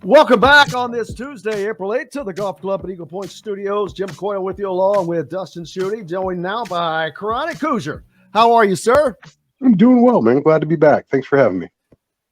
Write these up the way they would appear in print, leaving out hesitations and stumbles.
Welcome back on this Tuesday, April 8th, to the Golf Club at Eagle Point Studios. Jim Coyle with you along with Dustin Schutte, joined now by Chronic Hoosier. How are you, sir? I'm doing well, man. Glad to be back. Thanks for having me.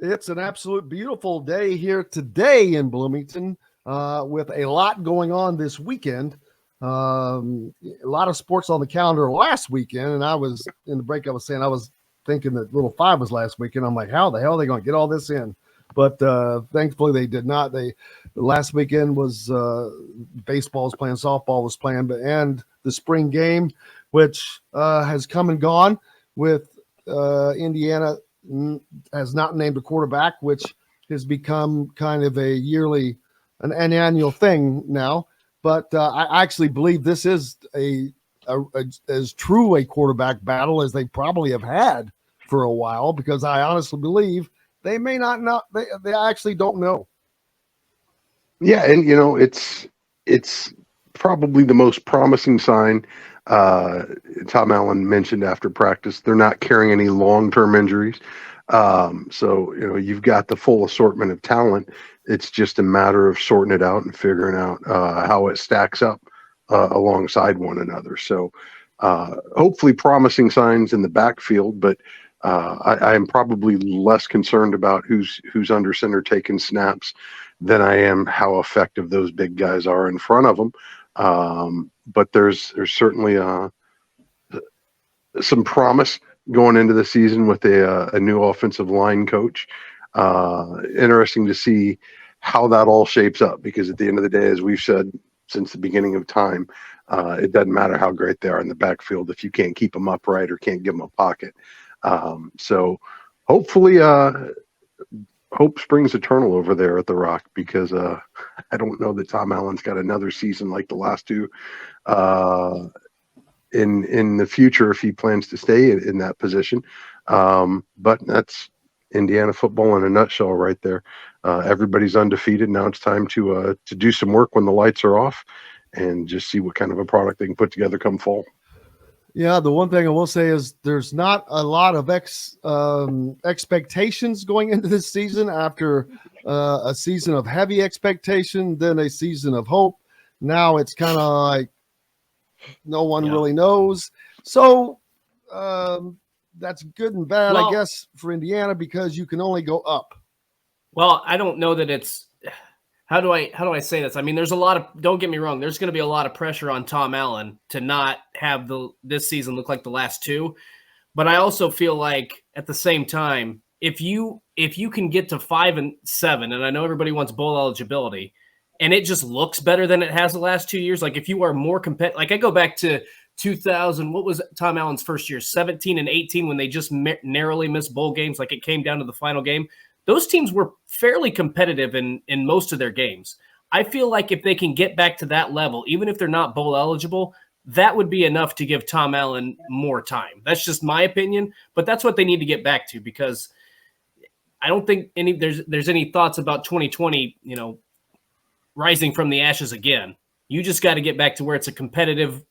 It's an absolute beautiful day here today in Bloomington with a lot going on this weekend. A lot of sports on the calendar last weekend, and I was in the break. I was saying I was thinking that Little Five was last weekend. I'm like, how the hell are they going to get all this in? But thankfully they did not. Last weekend was baseball was playing, softball was playing, and the spring game, which has come and gone with Indiana has not named a quarterback, which has become kind of an annual thing now. But I actually believe this is as true a quarterback battle as they probably have had for a while, because I honestly believe they may not know. They actually don't know. Yeah, and it's probably the most promising sign. Tom Allen mentioned after practice they're not carrying any long-term injuries. So you've got the full assortment of talent. It's just a matter of sorting it out and figuring out how it stacks up alongside one another. So hopefully promising signs in the backfield, but I am probably less concerned about who's under center taking snaps than I am how effective those big guys are in front of them. But there's certainly some promise going into the season with a new offensive line coach. Interesting to see how that all shapes up, because at the end of the day, as we've said since the beginning of time, it doesn't matter how great they are in the backfield if you can't keep them upright or can't give them a pocket. So hopefully hope springs eternal over there at the Rock, because I don't know that Tom Allen's got another season like the last two in the future if he plans to stay in that position. But that's Indiana football in a nutshell right there. Everybody's undefeated. Now it's time to do some work when the lights are off and just see what kind of a product they can put together come fall. Yeah, the one thing I will say is there's not a lot of expectations going into this season after a season of heavy expectation, then a season of hope. Now it's kind of like no one really knows. So that's good and bad, I guess, for Indiana, because you can only go up. Well, I don't know that it's how do I say this? I mean, there's a lot of, don't get me wrong, there's going to be a lot of pressure on Tom Allen to not have this season look like the last two. But I also feel like at the same time, if you can get to 5-7, and I know everybody wants bowl eligibility, and it just looks better than it has the last 2 years, like if you are more competitive, like I go back to 2000, what was Tom Allen's first year, 17 and 18, when they just narrowly missed bowl games, like it came down to the final game. Those teams were fairly competitive in most of their games. I feel like if they can get back to that level, even if they're not bowl eligible, that would be enough to give Tom Allen more time. That's just my opinion, but that's what they need to get back to, because I don't think there's any thoughts about 2020, rising from the ashes again. You just got to get back to where it's a competitive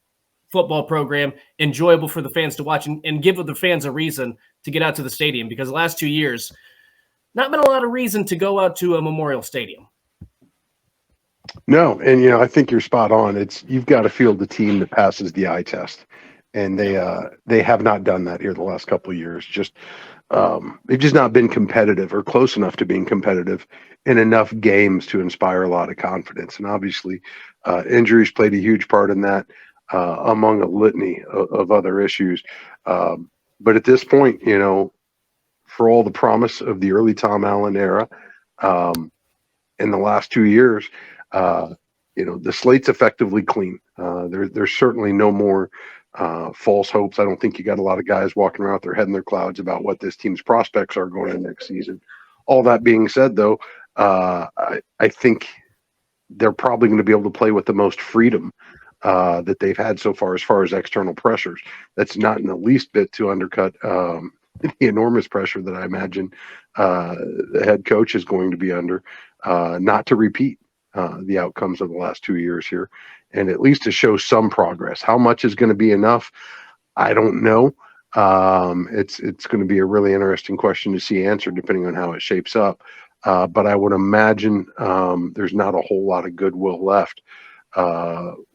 football program, enjoyable for the fans to watch, and give the fans a reason to get out to the stadium, because the last 2 years, not been a lot of reason to go out to a Memorial Stadium. No, and I think you're spot on. You've got to field the team that passes the eye test, and they have not done that here the last couple of years. Just they've just not been competitive or close enough to being competitive in enough games to inspire a lot of confidence. And obviously, injuries played a huge part in that, among a litany of other issues. But at this point, for all the promise of the early Tom Allen era, in the last 2 years, the slate's effectively clean. There's certainly no more false hopes. I don't think you got a lot of guys walking around with their head in their clouds about what this team's prospects are going into next season. All that being said, though, I think they're probably going to be able to play with the most freedom that they've had so far as external pressures. That's not in the least bit to undercut the enormous pressure that I imagine the head coach is going to be under, not to repeat the outcomes of the last 2 years here, and at least to show some progress. How much is going to be enough? I don't know. It's going to be a really interesting question to see answered depending on how it shapes up. But I would imagine there's not a whole lot of goodwill left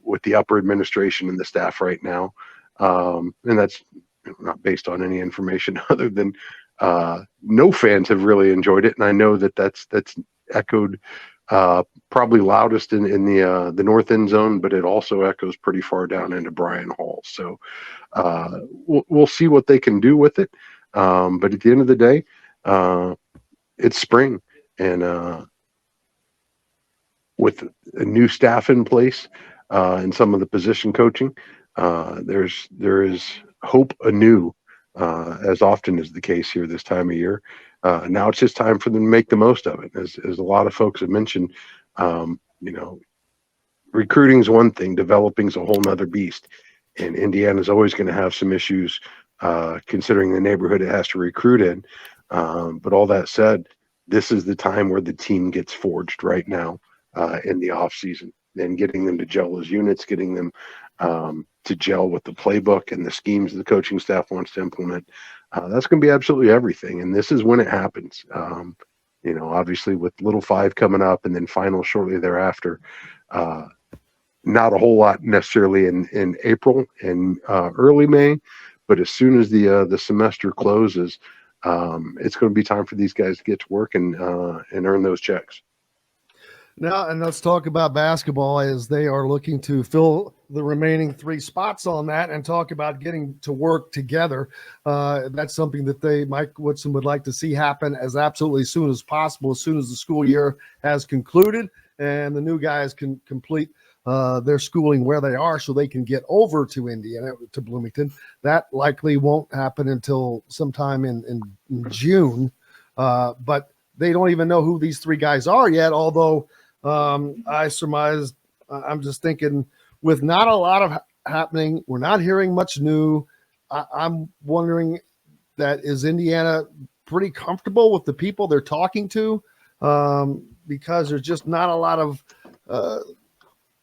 with the upper administration and the staff right now. And that's not based on any information other than no fans have really enjoyed it. And I know that that's echoed probably loudest in the north end zone, but it also echoes pretty far down into Bryan Hall. So we'll see what they can do with it. But at the end of the day, it's spring, and with a new staff in place and some of the position coaching, there is hope anew, as often is the case here this time of year. Now it's just time for them to make the most of it. As a lot of folks have mentioned, recruiting is one thing, developing is a whole nother beast. And Indiana's always going to have some issues considering the neighborhood it has to recruit in. But all that said, this is the time where the team gets forged right now in the offseason. And getting them to gel as units, getting them to gel with the playbook and the schemes the coaching staff wants to implement. That's going to be absolutely everything. And this is when it happens. Obviously with Little Five coming up and then finals shortly thereafter, not a whole lot necessarily in April and early May, but as soon as the semester closes, it's going to be time for these guys to get to work and earn those checks. Now, and let's talk about basketball as they are looking to fill the remaining 3 spots on that and talk about getting to work together. That's something that Mike Woodson would like to see happen as absolutely soon as possible, as soon as the school year has concluded and the new guys can complete their schooling where they are so they can get over to Indiana, to Bloomington. That likely won't happen until sometime in June, but they don't even know who these 3 guys are yet, although I surmised, I'm just thinking with not a lot of happening, we're not hearing much new. I'm wondering that is Indiana pretty comfortable with the people they're talking to because there's just not a lot of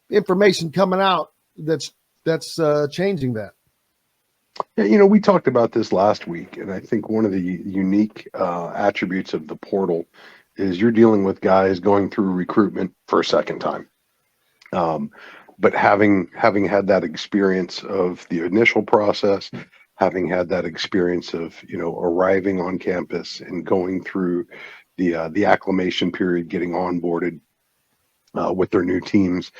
information coming out that's changing that. Yeah, we talked about this last week, and I think one of the unique attributes of the portal is you're dealing with guys going through recruitment for a second time. But having had that experience of the initial process, having had that experience of, arriving on campus and going through the acclimation period, getting onboarded with their new teams,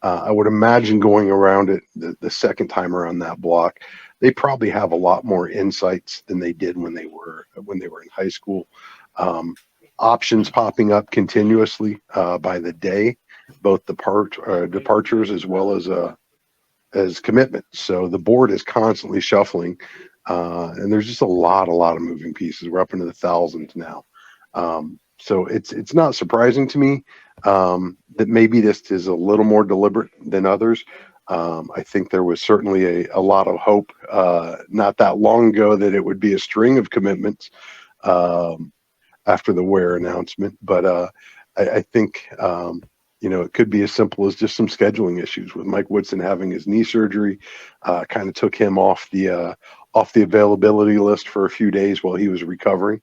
I would imagine going around it the second time around that block, they probably have a lot more insights than they did when they were in high school. Options popping up continuously by the day, both departures as well as commitments. So the board is constantly shuffling, and there's just a lot of moving pieces. We're up into the thousands now. So it's not surprising to me that maybe this is a little more deliberate than others. I think there was certainly a lot of hope not that long ago that it would be a string of commitments after the Ware announcement. But I think, it could be as simple as just some scheduling issues with Mike Woodson having his knee surgery, kind of took him off the availability list for a few days while he was recovering.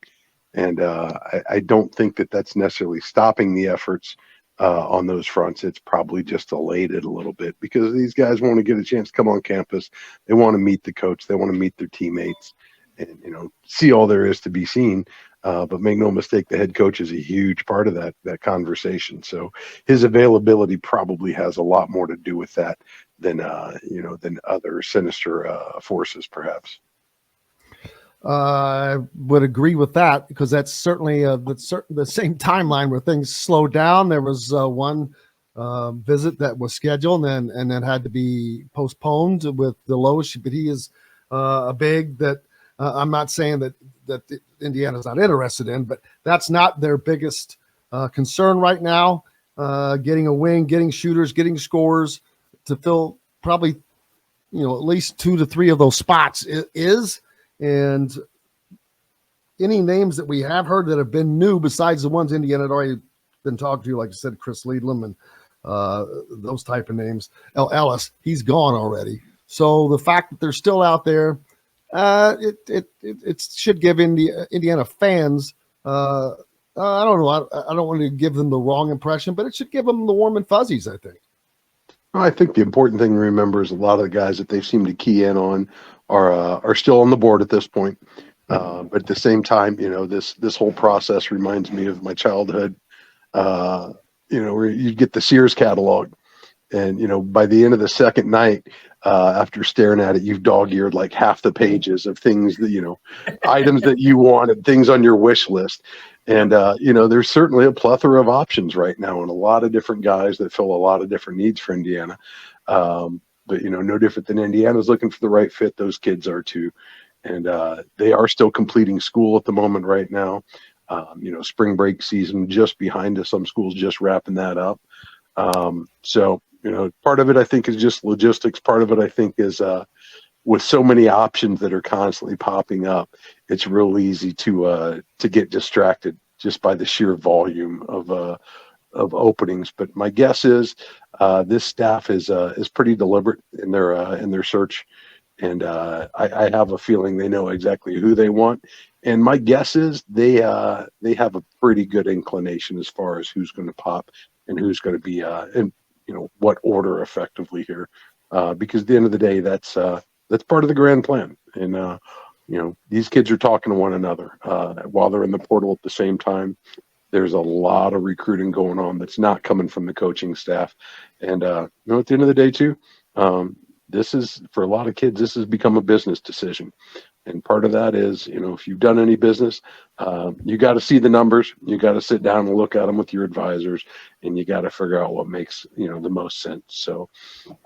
And I don't think that that's necessarily stopping the efforts on those fronts. It's probably just delayed it a little bit because these guys want to get a chance to come on campus. They want to meet the coach. They want to meet their teammates and, see all there is to be seen. But make no mistake, the head coach is a huge part of that conversation. So his availability probably has a lot more to do with that than other sinister forces, perhaps. I would agree with that because that's certainly the same timeline where things slowed down. There was one visit that was scheduled and then had to be postponed with Deloche, but he is a big that I'm not saying that Indiana's not interested in, but that's not their biggest concern right now. Getting a wing, getting shooters, getting scorers to fill probably at least 2 to 3 of those spots is. And any names that we have heard that have been new besides the ones Indiana had already been talking to, like I said, Chris Liedlam and those type of names. Ellis, he's gone already. So the fact that they're still out there, it should give Indiana fans a I don't know. I don't want to give them the wrong impression, but it should give them the warm and fuzzies, I think. I think the important thing to remember is a lot of the guys that they seem to key in on are still on the board at this point. But at the same time, this whole process reminds me of my childhood. Where you'd get the Sears catalog, and by the end of the second night, after staring at it, you've dog-eared like half the pages of things that items that you wanted, things on your wish list. And there's certainly a plethora of options right now, and a lot of different guys that fill a lot of different needs for Indiana. But no different than Indiana's looking for the right fit. Those kids are too, and they are still completing school at the moment right now. Spring break season just behind us. Some schools just wrapping that up. So part of it I think is just logistics. Part of it I think is with so many options that are constantly popping up, it's real easy to get distracted just by the sheer volume of openings. But my guess is this staff is pretty deliberate in their search, and I have a feeling they know exactly who they want. And my guess is they have a pretty good inclination as far as who's going to pop and who's going to be in what order effectively here, because at the end of the day, that's part of the grand plan. And these kids are talking to one another while they're in the portal at the same time. There's a lot of recruiting going on that's not coming from the coaching staff, and at the end of the day too, this is, for a lot of kids, this has become a business decision. And part of that is, if you've done any business, you got to see the numbers. You got to sit down and look at them with your advisors, and you got to figure out what makes, the most sense. So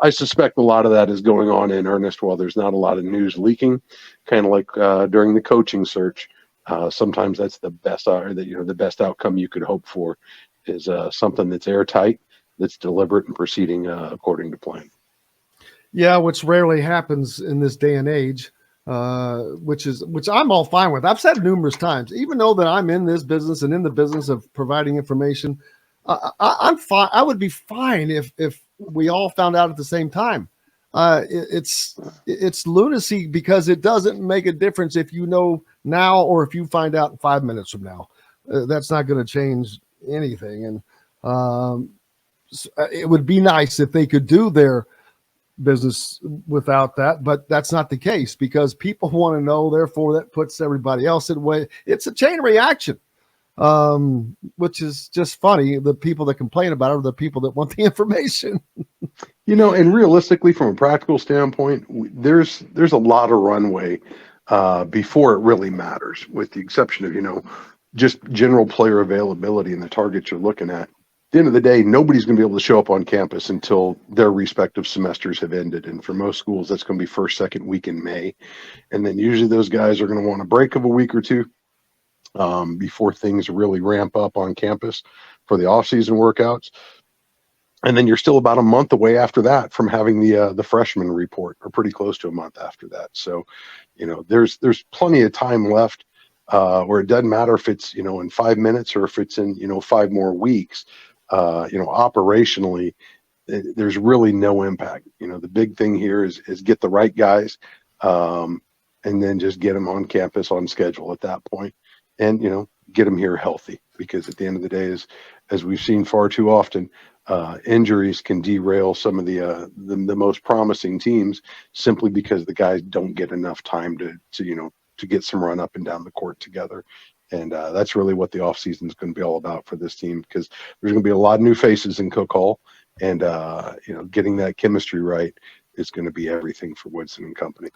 I suspect a lot of that is going on in earnest while there's not a lot of news leaking, kind of like during the coaching search. Sometimes that's the best, the best outcome you could hope for is something that's airtight, that's deliberate and proceeding according to plan. Yeah, which rarely happens in this day and age. Which I'm all fine with. I've said numerous times, even though that I'm in this business and in the business of providing information, I'm fine. I would be fine if we all found out at the same time. It's lunacy because it doesn't make a difference if you know now or if you find out 5 minutes from now. That's not going to change anything. And it would be nice if they could do their business without that, but that's not the case because people want to know, therefore that puts everybody else in way. It's a chain reaction, which is just funny. The people that complain about it are the people that want the information. And realistically, from a practical standpoint, there's a lot of runway before it really matters, with the exception of just general player availability and the targets you're looking at. At the end of the day, nobody's going to be able to show up on campus until their respective semesters have ended. And for most schools, that's going to be first, second week in May. And then usually those guys are going to want a break of a week or two before things really ramp up on campus for the off-season workouts. And then you're still about a month away after that from having the freshman report, or pretty close to a month after that. So, there's plenty of time left where it doesn't matter if it's, in 5 minutes or if it's in, 5 more weeks. Operationally, there's really no impact. The big thing here is get the right guys, and then just get them on campus on schedule at that point, and get them here healthy. Because at the end of the day, as we've seen far too often, injuries can derail some of the most promising teams simply because the guys don't get enough time to get some run up and down the court together. And that's really what the offseason is going to be all about for this team, because there's going to be a lot of new faces in Cook Hall, and getting that chemistry right is going to be everything for Woodson and company.